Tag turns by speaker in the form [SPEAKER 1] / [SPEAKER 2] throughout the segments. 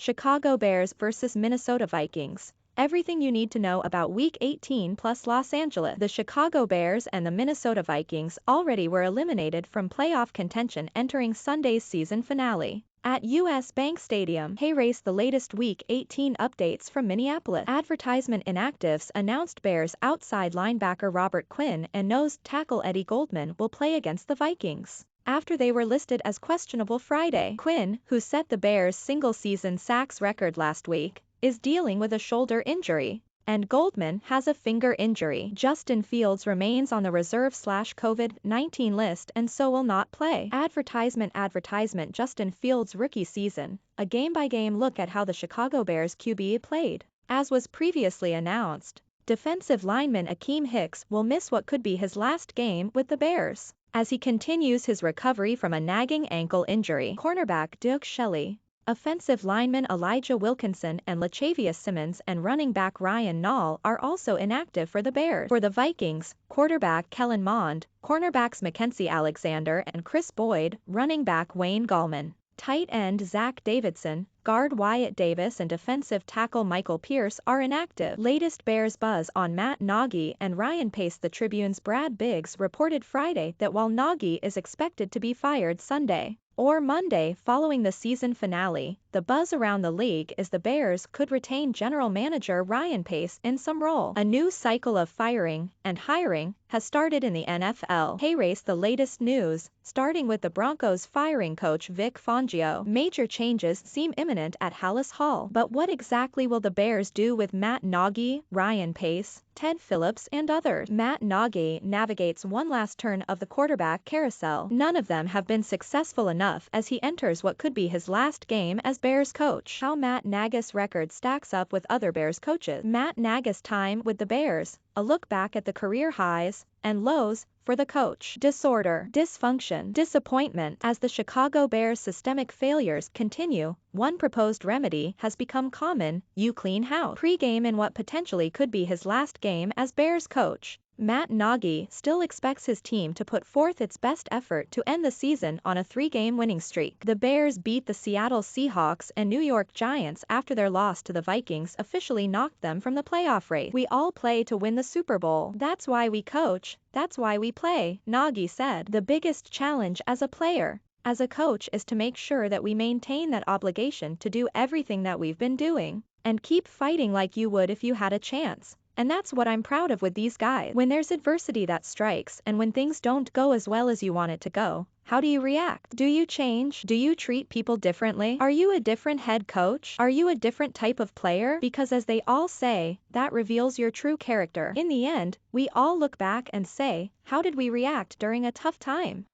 [SPEAKER 1] Chicago Bears vs Minnesota Vikings. Everything you need to know about Week 18 plus Los Angeles. The Chicago Bears and the Minnesota Vikings already were eliminated from playoff contention entering Sunday's season finale. At US Bank Stadium, race the latest Week 18 updates from Minneapolis. Advertisement Inactives announced Bears outside linebacker Robert Quinn and nose tackle Eddie Goldman will play against the Vikings after they were listed as questionable Friday. Quinn, who set the Bears' single-season sacks record last week, is dealing with a shoulder injury, and Goldman has a finger injury. Justin Fields remains on the reserve/COVID-19 list and so will not play. Advertisement Justin Fields' rookie season, a game-by-game look at how the Chicago Bears QB played. As was previously announced, defensive lineman Akiem Hicks will miss what could be his last game with the Bears, as he continues his recovery from a nagging ankle injury. Cornerback Duke Shelley, offensive lineman Elijah Wilkinson and Lachavious Simmons and running back Ryan Nall are also inactive for the Bears. For the Vikings, quarterback Kellen Mond, cornerbacks Mackenzie Alexander and Chris Boyd, running back Wayne Gallman, tight end Zach Davidson, guard Wyatt Davis and defensive tackle Michael Pierce are inactive. Latest Bears buzz on Matt Nagy and Ryan Pace. The Tribune's Brad Biggs reported Friday that while Nagy is expected to be fired Sunday or Monday following the season finale, the buzz around the league is the Bears could retain general manager Ryan Pace in some role. A new cycle of firing and hiring has started in the NFL. Race the latest news, starting with the Broncos firing coach Vic Fangio. Major changes seem imminent at Hallis Hall. But what exactly will the Bears do with Matt Nagy, Ryan Pace, Ted Phillips and others? Matt Nagy navigates one last turn of the quarterback carousel. None of them have been successful enough as he enters what could be his last game as Bears coach. How Matt Nagy's record stacks up with other Bears coaches. Matt Nagy's time with the Bears, a look back at the career highs and lows for the coach. Disorder, dysfunction, disappointment. As the Chicago Bears' systemic failures continue, one proposed remedy has become common: you clean house. Pre-game in what potentially could be his last game as Bears coach, Matt Nagy still expects his team to put forth its best effort to end the season on a 3-game winning streak. The Bears beat the Seattle Seahawks and New York Giants after their loss to the Vikings officially knocked them from the playoff race. We all play to win the Super Bowl. That's why we coach. That's why we play, Nagy said. The biggest challenge as a player, as a coach, is to make sure that we maintain that obligation to do everything that we've been doing and keep fighting like you would if you had a chance. And that's what I'm proud of with these guys. When there's adversity that strikes and when things don't go as well as you want it to go, how do you react? Do you change? Do you treat people differently? Are you a different head coach? Are you a different type of player? Because as they all say, that reveals your true character. In the end, we all look back and say, how did we react during a tough time?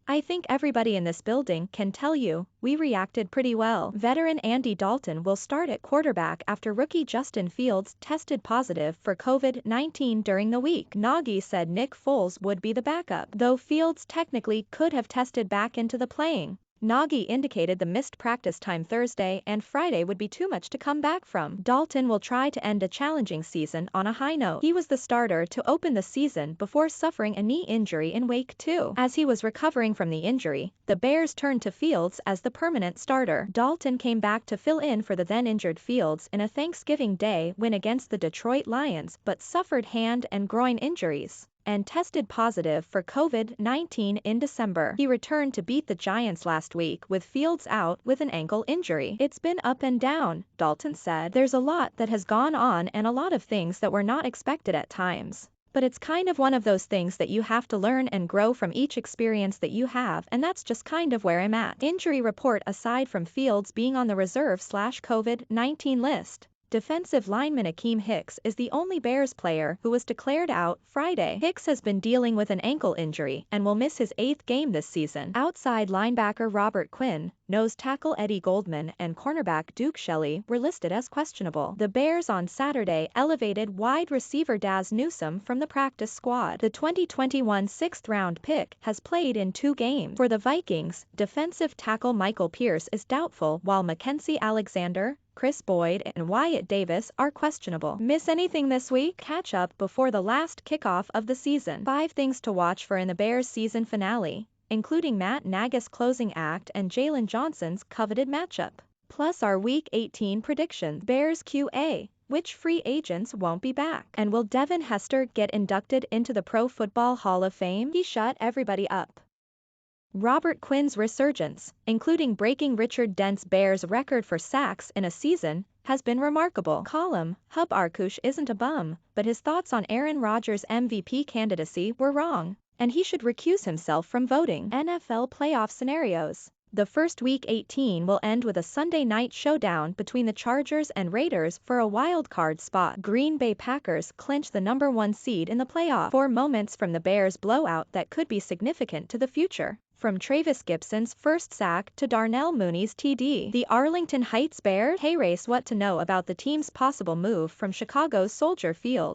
[SPEAKER 1] I think everybody in this building can tell you, we reacted pretty well. Veteran Andy Dalton will start at quarterback after rookie Justin Fields tested positive for COVID-19 during the week. Nagy said Nick Foles would be the backup, though Fields technically could have tested back into the playing. Nagy indicated the missed practice time Thursday and Friday would be too much to come back from. Dalton will try to end a challenging season on a high note. He was the starter to open the season before suffering a knee injury in Week 2. As he was recovering from the injury, the Bears turned to Fields as the permanent starter. Dalton came back to fill in for the then-injured Fields in a Thanksgiving Day win against the Detroit Lions, but suffered hand and groin injuries and tested positive for COVID-19 in December. He returned to beat the Giants last week with Fields out with an ankle injury. It's been up and down, Dalton said. There's a lot that has gone on and a lot of things that were not expected at times. But it's kind of one of those things that you have to learn and grow from each experience that you have, and that's just kind of where I'm at. Injury report: aside from Fields being on the reserve/COVID-19 list, defensive lineman Akiem Hicks is the only Bears player who was declared out Friday. Hicks has been dealing with an ankle injury and will miss his 8th game this season. Outside linebacker Robert Quinn, nose tackle Eddie Goldman and cornerback Duke Shelley were listed as questionable. The Bears on Saturday elevated wide receiver Daz Newsome from the practice squad. The 2021 6th-round pick has played in 2 games. For the Vikings, defensive tackle Michael Pierce is doubtful, while Mackenzie Alexander, Chris Boyd and Wyatt Davis are questionable. Miss anything this week? Catch up before the last kickoff of the season. 5 things to watch for in the Bears season finale, including Matt Nagy's closing act and Jalen Johnson's coveted matchup. Plus our Week 18 predictions. Bears QA. Which free agents won't be back? And will Devin Hester get inducted into the Pro Football Hall of Fame? He shut everybody up. Robert Quinn's resurgence, including breaking Richard Dent's Bears record for sacks in a season, has been remarkable. Column, Hub Arkush isn't a bum, but his thoughts on Aaron Rodgers' MVP candidacy were wrong, and he should recuse himself from voting. NFL playoff scenarios. The first Week 18 will end with a Sunday night showdown between the Chargers and Raiders for a wild card spot. Green Bay Packers clinch the #1 seed in the playoff. 4 moments from the Bears blowout that could be significant to the future. From Travis Gibson's first sack to Darnell Mooney's TD. The Arlington Heights Bears. Hey race, what to know about the team's possible move from Chicago's Soldier Field.